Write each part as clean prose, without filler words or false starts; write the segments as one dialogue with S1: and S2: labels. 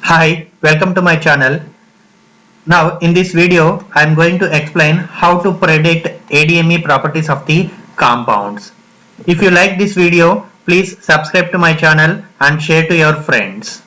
S1: Hi, welcome to my channel. Now in this video I am going to explain how to predict ADME properties of the compounds. If you like this video, please subscribe to my channel and share to your friends.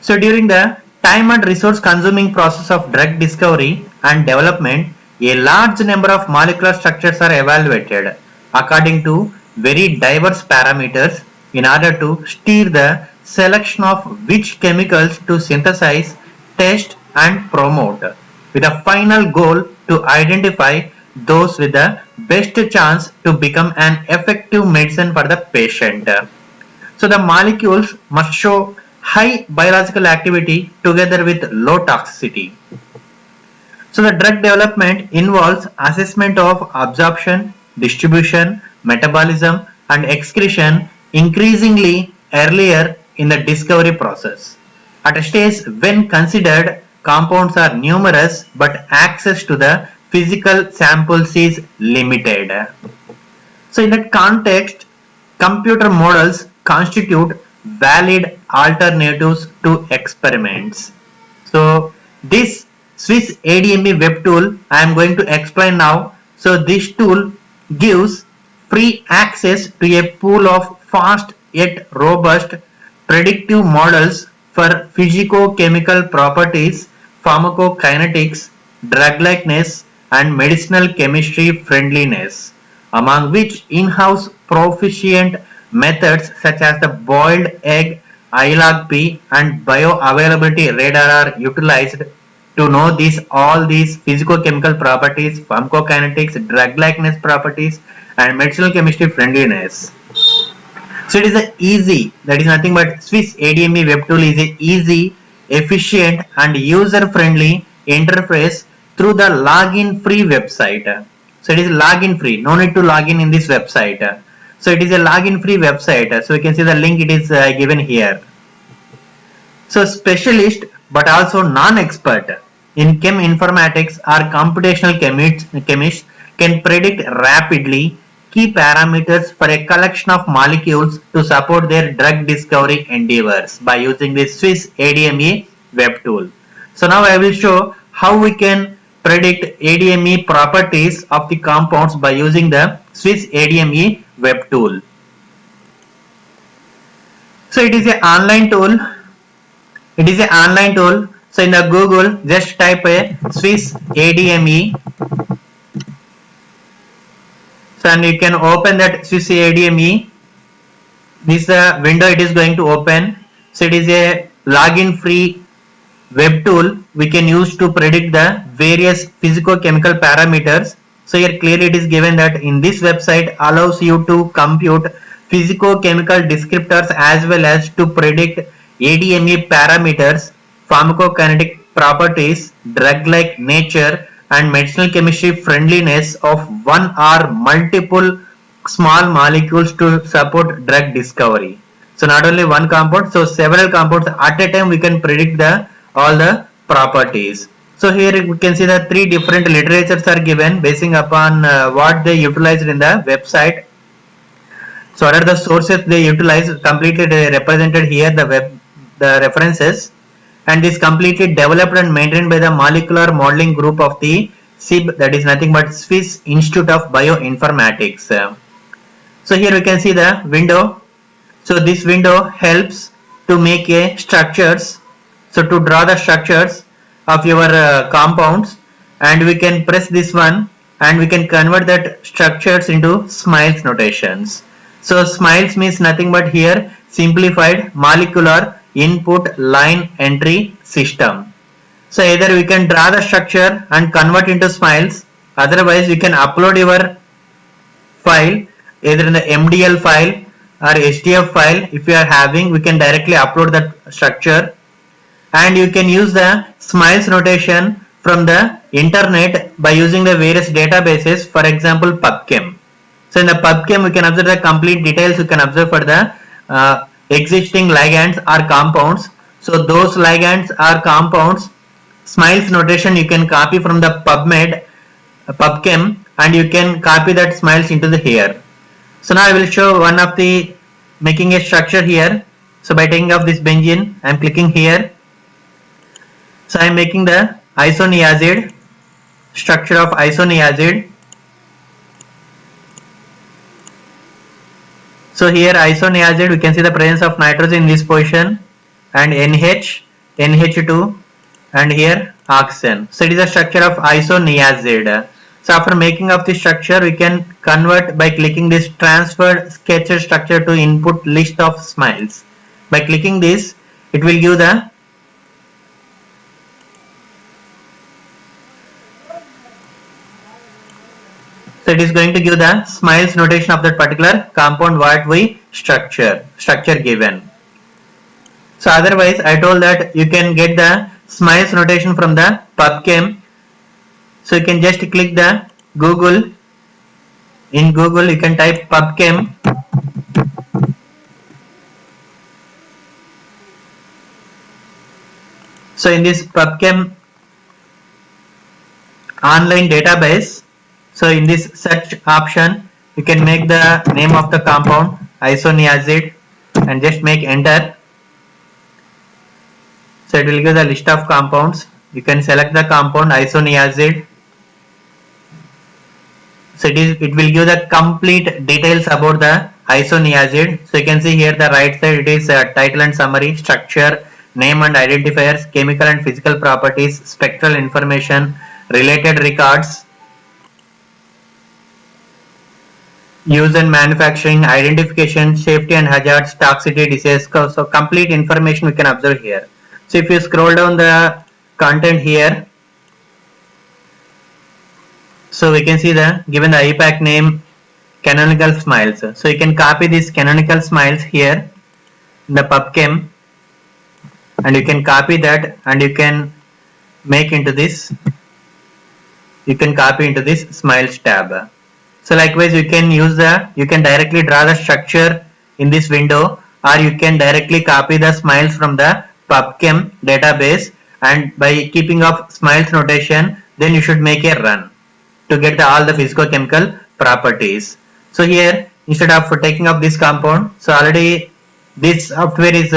S1: So during the time and resource consuming process of drug discovery and development, a large number of molecular structures are evaluated according to very diverse parameters in order to steer the selection of which chemicals to synthesize, test and promote, with a final goal to identify those with the best chance to become an effective medicine for the patient. So the molecules must show high biological activity together with low toxicity. So the drug development involves assessment of absorption, distribution, metabolism and excretion increasingly earlier in the discovery process. At a stage when considered compounds are numerous but access to the physical samples is limited. So in that context, computer models constitute valid alternatives to experiments. So this Swiss ADME web tool I am going to explain now. So this tool gives free access to a pool of fast yet robust predictive models for physicochemical properties, pharmacokinetics, drug likeness and medicinal chemistry friendliness, among which in-house proficient methods such as the boiled egg, ILOG-P and bioavailability radar are utilized to know all these physicochemical properties, pharmacokinetics, drug likeness properties and medicinal chemistry friendliness. So it is a easy, that is nothing but Swiss ADME web tool is a easy, efficient and user friendly interface through the login free website. So it is login free, no need to log in this website. So it is a login free website. So you can see the link, it is given here. So specialist but also non-expert in chem informatics or computational chemists can predict rapidly key parameters for a collection of molecules to support their drug discovery endeavors by using this Swiss ADME web tool. So now I will show how we can predict ADME properties of the compounds by using the Swiss ADME web tool. So it is an online tool. So in the Google, just type a Swiss ADME. So and you can open that Swiss ADME. This is the window it is going to open. So it is a login free web tool we can use to predict the various physicochemical parameters. So here clearly it is given that in this website allows you to compute physicochemical descriptors as well as to predict ADME parameters, pharmacokinetic properties, drug-like nature and medicinal chemistry friendliness of one or multiple small molecules to support drug discovery. So not only one compound, so several compounds at a time we can predict all the properties. So here we can see the three different literatures are given basing upon what they utilized in the website. So what are the sources they utilize, completely represented here, the references, and is completely developed and maintained by the molecular modeling group of the SIB, that is nothing but Swiss Institute of Bioinformatics. So here we can see the window. So this window helps to make a structures, so to draw the structures of your compounds, and we can press this one and we can convert that structures into SMILES notations. So SMILES means nothing but here simplified molecular input line entry system. So either we can draw the structure and convert into SMILES, otherwise you can upload your file either in the MDL file or HDF file. If you are having, we can directly upload that structure, and you can use the SMILES notation from the internet by using the various databases, for example PubChem. So in the PubChem we can observe the complete details, you can observe for the existing ligands or compounds. So those ligands or compounds, SMILES notation you can copy from the PubChem and you can copy that SMILES into the here. So now I will show one of the making a structure here. So by taking off this benzene, I am clicking here So I am making the isoniazid, structure of isoniazid. So here isoniazid, we can see the presence of nitrogen in this position, and NH, NH2, and here oxygen. So it is a structure of isoniazid. So after making of the structure, we can convert by clicking this transfer sketched structure to input list of smiles. By clicking this, it will give the so it is going to give the smiles notation of that particular compound what we structure given. So otherwise I told that you can get the smiles notation from the PubChem. So you can just click the Google. In Google you can type PubChem. So in this PubChem online database, so in this search option you can make the name of the compound isoniazid and just make enter. So it will give the list of compounds. You can select the compound isoniazid. So it will give the complete details about the isoniazid. So you can see here the right side it is title and summary, structure, name and identifiers, chemical and physical properties, spectral information, related records, use and manufacturing, identification, safety and hazards, toxicity, disease. So complete information we can observe here. So if you scroll down the content here, so we can see the given the IUPAC name canonical smiles. So you can copy these canonical smiles here in the PubChem, and you can copy that and you can make into this. You can copy into this smiles tab. So likewise you can directly draw the structure in this window, or you can directly copy the smiles from the PubChem database, and by keeping of smiles notation then you should make a run to get all the physicochemical properties. So here instead of taking up this compound, so already this software is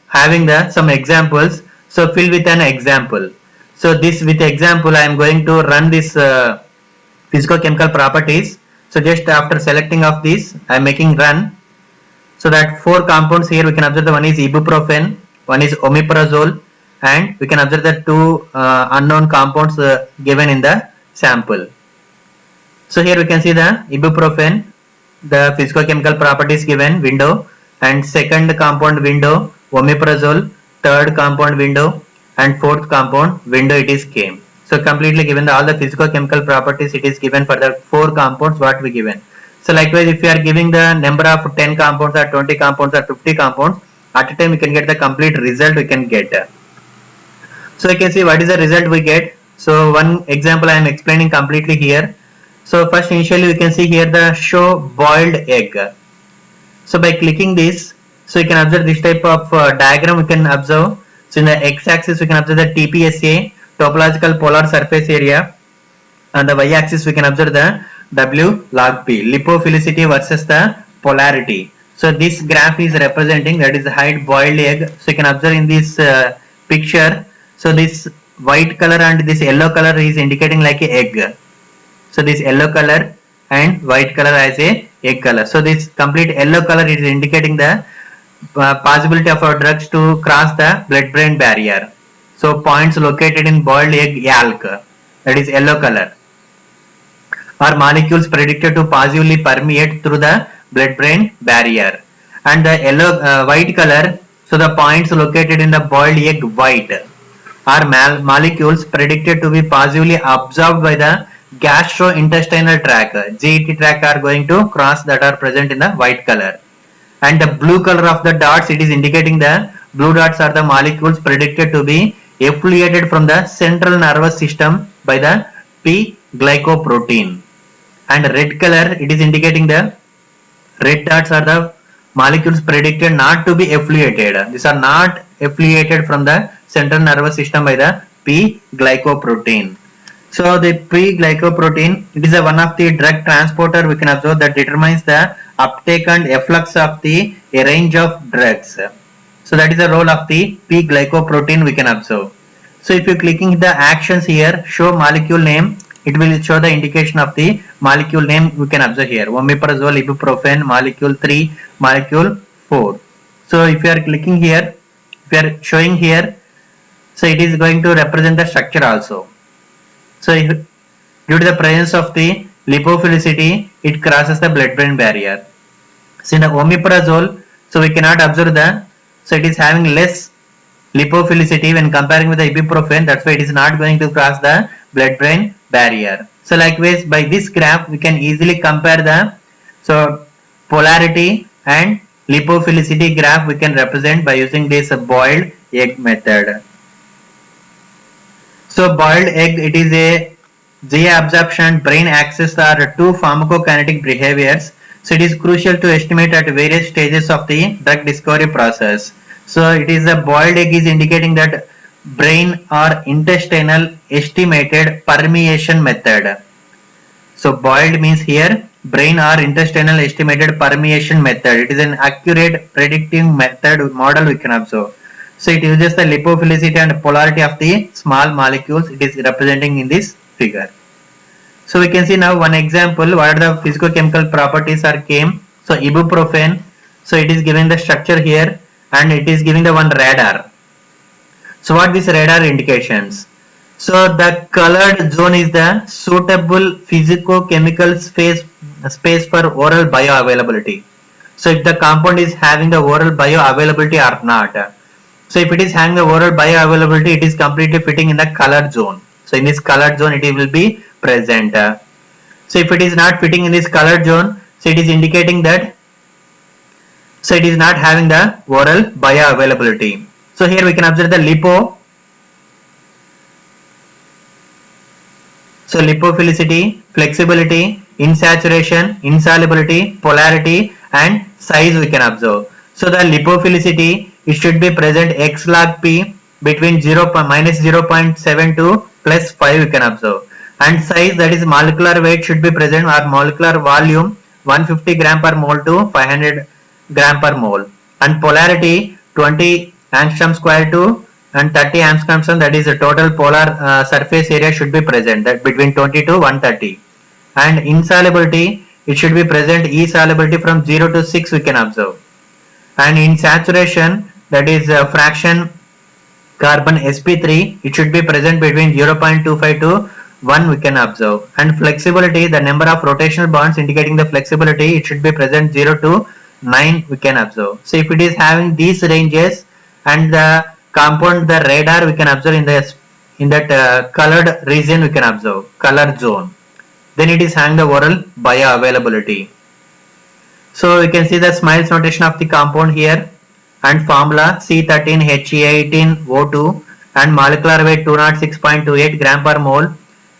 S1: having some examples, so fill with an example. So this with example I am going to run this physicochemical properties. So just after selecting of this I am making run. So that 4 compounds here we can observe, the one is ibuprofen, one is omeprazole, and we can observe the 2 unknown compounds given in the sample. So here we can see the ibuprofen, the physicochemical properties given window, and second compound window omeprazole, third compound window, and fourth compound window it is came. So completely given all the physicochemical properties it is given for the 4 compounds what we given. So likewise if you are giving the number of 10 compounds or 20 compounds or 50 compounds, at a time we can get the complete result we can get. So you can see what is the result we get. So one example I am explaining completely here. So first initially we can see here the show boiled egg. So by clicking this, so you can observe this type of diagram we can observe. So in the x-axis we can observe the TPSA, topological polar surface area, and the y-axis we can observe the W log P, lipophilicity versus the polarity. So this graph is representing, that is the height boiled egg. So you can observe in this picture, so this white color and this yellow color is indicating like a egg. So this yellow color and white color as a egg color. So this complete yellow color is indicating the possibility of our drugs to cross the blood-brain barrier. So points located in boiled egg yolk, that is yellow color, are molecules predicted to positively permeate through the blood-brain barrier. And the yellow white color, so the points located in the boiled egg white are molecules predicted to be positively absorbed by the gastrointestinal tract, GET tract, are going to cross, that are present in the white color. And the blue color of the dots, it is indicating the blue dots are the molecules predicted to be effluated from the central nervous system by the P-glycoprotein. And red color, it is indicating the red dots are the molecules predicted not to be effluated. These are not effluated from the central nervous system by the P-glycoprotein. So the P-glycoprotein, it is one of the drug transporter we can observe that determines the uptake and efflux of a range of drugs. So that is the role of the P-glycoprotein we can observe. So if you clicking the actions here, show molecule name, it will show the indication of the molecule name. We can observe here omeprazole, ibuprofen, molecule 3, molecule 4. So if you are clicking here, if you are showing here, so it is going to represent the structure also. So due to the presence of the lipophilicity, it crosses the blood-brain barrier. So in the omeprazole, so we cannot observe the, so it is having less lipophilicity when comparing with the ibuprofen, that's why it is not going to cross the blood-brain barrier. So likewise, by this graph we can easily compare the, so polarity and lipophilicity graph we can represent by using this boiled egg method. So boiled egg, it is a GI absorption and brain access are two pharmacokinetic behaviors. So it is crucial to estimate at various stages of the drug discovery process. So it is a boiled egg is indicating that brain or intestinal estimated permeation method. So boiled means here brain or intestinal estimated permeation method. It is an accurate predicting method model we can observe. So it uses the lipophilicity and polarity of the small molecules. It is representing in this figure. So we can see now one example what are the physicochemical properties are came. So ibuprofen, so it is given the structure here and it is giving the one radar. So what this radar indications? So the colored zone is the suitable physicochemical space for oral bioavailability. So if the compound is having the oral bioavailability or not. So if it is having the oral bioavailability, it is completely fitting in the colored zone. So in this colored zone, it will be present. So if it is not fitting in this colored zone, so it is indicating that, so it is not having the oral bioavailability. So here we can observe the lipo. So lipophilicity, flexibility, insaturation, insolubility, polarity and size we can observe. So the lipophilicity, it should be present x log p between minus 0.72 plus 5 we can observe. And size, that is molecular weight, should be present or molecular volume 150 gram per mole to 500 gram per mole. And polarity 20 angstrom square to and 30 angstrom, that is the total polar surface area should be present, that between 20 to 130. And insolubility, it should be present E solubility from 0 to 6 we can observe. And in saturation, that is fraction carbon sp3, it should be present between 0.25 to 1 we can observe. And flexibility, the number of rotational bonds indicating the flexibility, it should be present 0 to 9 we can observe. So if it is having these ranges and the compound, the radar we can observe in that colored region we can observe, color zone, then it is having the oral bioavailability. So we can see the Smiles notation of the compound here and formula C13He18O2 and molecular weight 206.28 gram per mole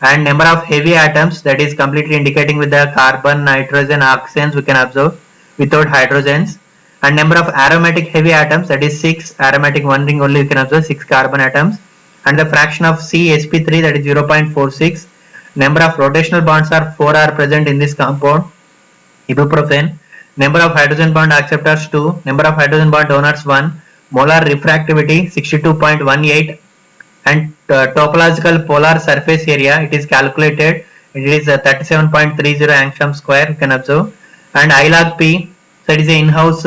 S1: and number of heavy atoms, that is completely indicating with the carbon, nitrogen, oxygens we can observe without hydrogens, and number of aromatic heavy atoms, that is 6 aromatic, one ring only we can observe 6 carbon atoms, and the fraction of CsP3, that is 0.46. Number of rotational bonds are 4 are present in this compound ibuprofen. Number of hydrogen bond acceptors 2, number of hydrogen bond donors 1, molar refractivity 62.18 and topological polar surface area, it is calculated, it is 37.30 angstrom square you can observe. And I log P, so it is an in-house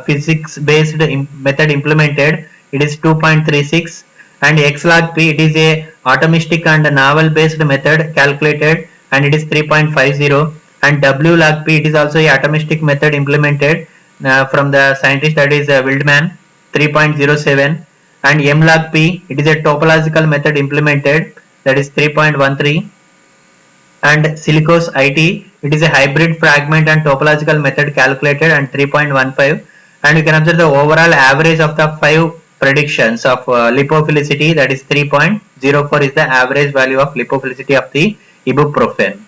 S1: physics based method implemented, it is 2.36. And X log P, it is a atomistic and novel based method calculated and it is 3.50. And W log P, it is also a atomistic method implemented from the scientist, that is Wildman, 3.07. And M log P, it is a topological method implemented, that is 3.13. And silicose IT, it is a hybrid fragment and topological method calculated and 3.15. And you can observe the overall average of the 5 predictions of lipophilicity, that is 3.04 is the average value of lipophilicity of the ibuprofen.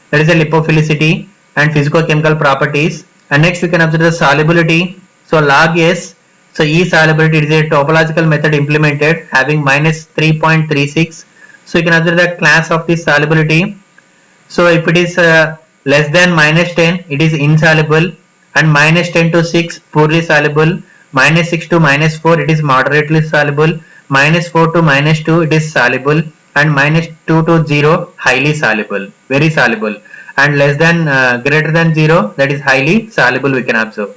S1: That is the lipophilicity and physicochemical properties. And next we can observe the solubility. So log S, so E solubility, it is a topological method implemented having minus 3.36. So you can observe the class of this solubility. So if it is less than minus 10, it is insoluble, and minus 10 to 6 poorly soluble, minus 6 to minus 4 it is moderately soluble, -4 to -2 it is soluble, and -2 to 0 highly soluble, very soluble, and less than greater than 0 that is highly soluble we can observe.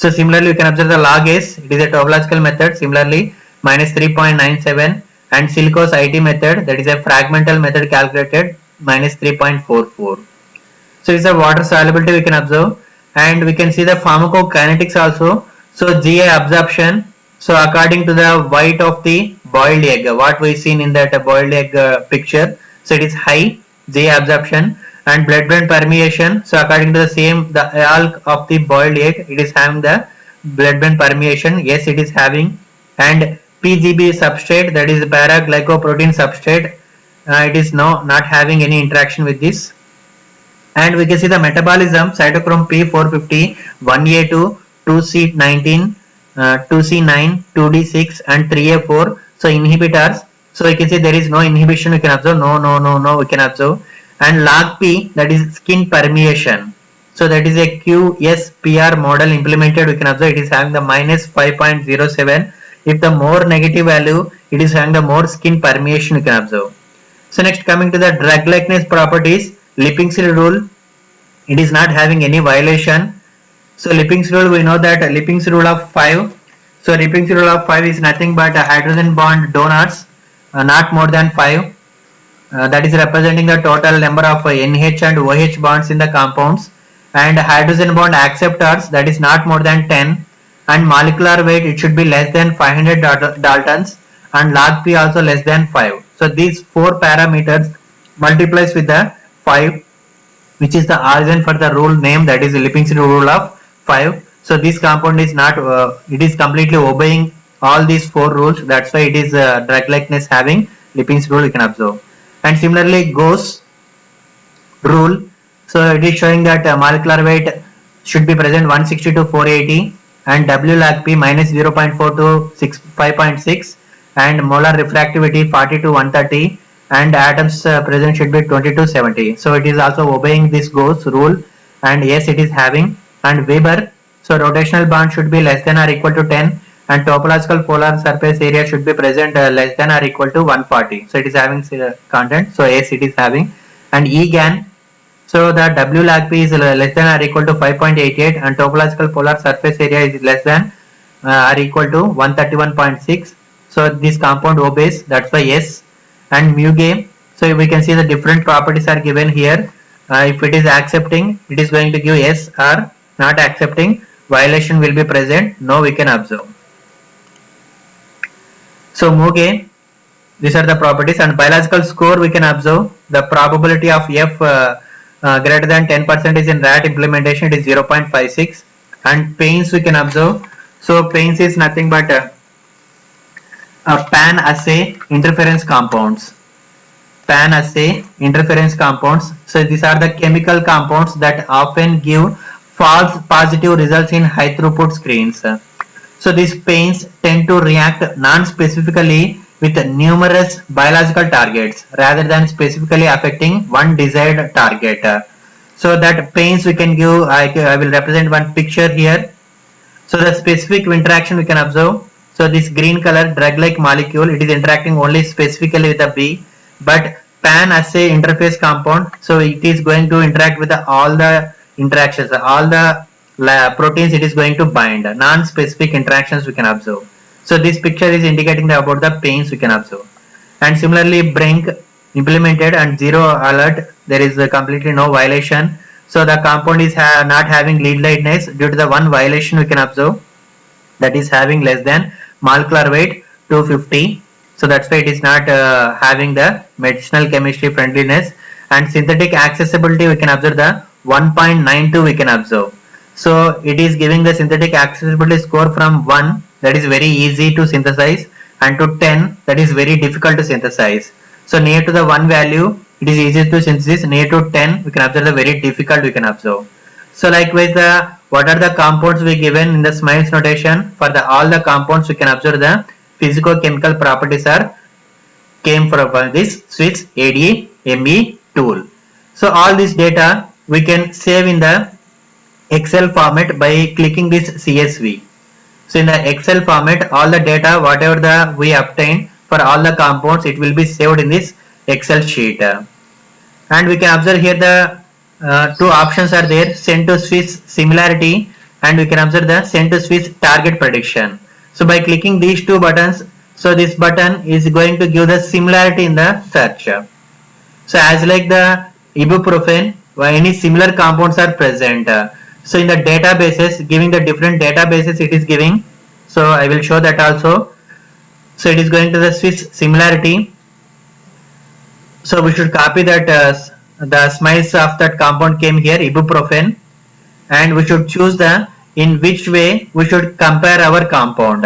S1: So similarly we can observe the log S, it is a topological method, similarly -3.97, and silicose IT method, that is a fragmental method, calculated -3.44. So it's a water solubility we can observe, and we can see the pharmacokinetics also. So GI absorption, so according to the white of the boiled egg, what we seen in that boiled egg picture, so it is high GI absorption, and blood-brain permeation, so according to the same, the yolk of the boiled egg, it is having the blood-brain permeation, yes it is having, and PGB substrate, that is para-glycoprotein substrate, it is not having any interaction with this. And we can see the metabolism, cytochrome P450, 1A2, 2C19, 2C9, 2D6 and 3A4, so inhibitors. So we can see there is no inhibition we can observe, no we can observe. And log P, that is skin permeation, so that is a QSPR model implemented, we can observe it is having the -5.07. If the more negative value, it is having the more skin permeation we can observe. So next, coming to the drug likeness properties, Lipinski rule, it is not having any violation. So Lipinski rule, we know that Lipinski rule of 5. So Lipinski rule of 5 is nothing but hydrogen bond donors, not more than 5. That is representing the total number of NH and OH bonds in the compounds, and hydrogen bond acceptors, that is not more than 10, and molecular weight, it should be less than 500 Daltons, and log P also less than 5. So these 4 parameters multiplies with the 5, which is the origin for the rule name, that is Lipinski rule of 5. So this compound is not, it is completely obeying all these 4 rules, that's why it is drug likeness having Lipinski rule we can observe. And similarly Gauss rule, so it is showing that molecular weight should be present 160 to 480, and W log P -0.4 to 5.6, and molar refractivity 40 to 130, and atoms present should be 20 to 70. So it is also obeying this Gauss rule, and yes it is having. And Weber, so rotational bond should be less than or equal to 10, and topological polar surface area should be present less than or equal to 140. So it is having content, so yes it is having. And EGAN, so the W log P is less than or equal to 5.88, and topological polar surface area is less than or equal to 131.6. So this compound obeys, that's why yes. And MuGe, so we can see the different properties are given here. If it is accepting, it is going to give yes, or not accepting, violation will be present, no we can observe. So MuGe, these are the properties. And biological score, we can observe the probability of F greater than 10% is in rat implementation, it is 0.56. And pains we can observe, so pains is nothing but pan assay interference compounds. Pan assay interference compounds, so these are the chemical compounds that often give false positive results in high throughput screens. So these pains tend to react non-specifically with numerous biological targets rather than specifically affecting one desired target. So that pains we can give, I will represent one picture here. So the specific interaction we can observe, so this green color drug-like molecule, it is interacting only specifically with the B, but pan assay interface compound, so it is going to interact with all the interactions, all the proteins it is going to bind, non-specific interactions we can observe. So this picture is indicating about the pains we can observe. And similarly Brink implemented, and zero alert, there is completely no violation. So the compound is not having lead lightness due to the one violation we can observe, that is having less than molecular weight 250. So that's why it is not having the medicinal chemistry friendliness. And synthetic accessibility, we can observe the 1.92 we can observe. So it is giving the synthetic accessibility score from 1, that is very easy to synthesize, and to 10, that is very difficult to synthesize. So near to the 1 value, it is easy to synthesize. Near to 10, we can observe the very difficult we can observe. So likewise, what are the compounds we given in the Smiles notation? For all the compounds, we can observe the physicochemical properties are came from this Swiss ADME tool. So all this data we can save in the Excel format by clicking this CSV. So in the Excel format, all the data whatever we obtained for all the compounds, it will be saved in this Excel sheet. And we can observe here the two options are there, send to Swiss similarity, and we can observe the send to Swiss target prediction. So by clicking these two buttons, so this button is going to give the similarity in the search. So as like the ibuprofen, any similar compounds are present. So in the databases, giving the different databases it is giving. So I will show that also. So it is going to the Swiss similarity. So we should copy that the smiles of that compound came here, ibuprofen, and we should choose the in which way we should compare our compound.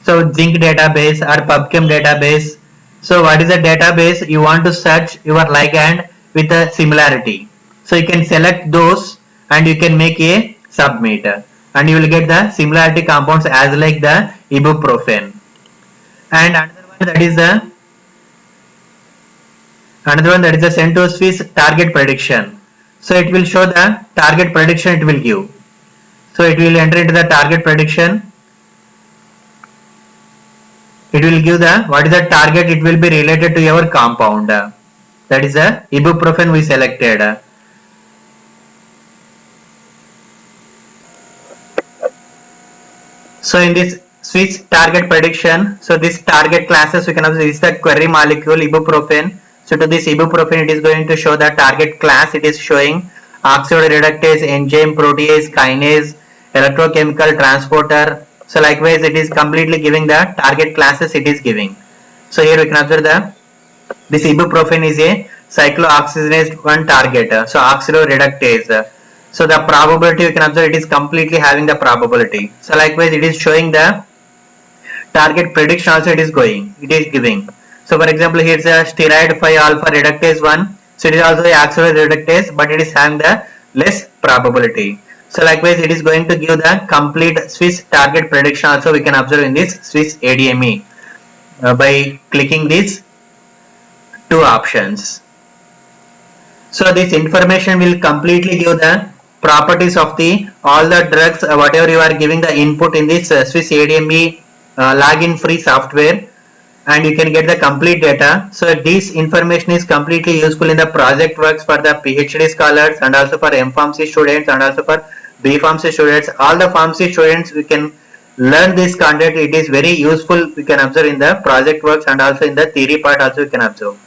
S1: So zinc database or PubChem database. So what is the database you want to search your ligand with a similarity? So you can select those and you can make a submit, and you will get the similarity compounds as like the ibuprofen. And another one that is the send to Swiss target prediction. So it will show the target prediction it will give. So it will enter into the target prediction. It will give the what is the target it will be related to your compound. That is the ibuprofen we selected. So in this Swiss target prediction, so this target classes we can observe is the query molecule ibuprofen. So to this ibuprofen it is going to show the target class. It is showing oxido reductase, enzyme, protease, kinase, electrochemical transporter. So likewise it is completely giving the target classes it is giving. So here we can observe this ibuprofen is a cyclooxygenase 1 target. So oxido reductase. So the probability you can observe it is completely having the probability. So likewise it is showing the target prediction also it is giving. So for example here is a steroid 5 alpha reductase 1. So it is also a oxido reductase, but it is having the less probability. So likewise it is going to give the complete Swiss target prediction also we can observe in this Swiss ADME by clicking these two options. So this information will completely give the properties of the all the drugs whatever you are giving the input in this Swiss ADME login free software, and you can get the complete data. So this information is completely useful in the project works for the PhD scholars and also for M.Pharmacy students and also for B.Pharmacy students. All the pharmacy students we can learn this content. It is very useful. We can observe in the project works and also in the theory part also we can observe.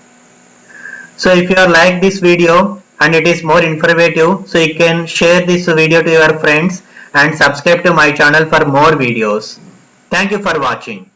S1: So if you like this video and it is more informative, so you can share this video to your friends and subscribe to my channel for more videos. Thank you for watching.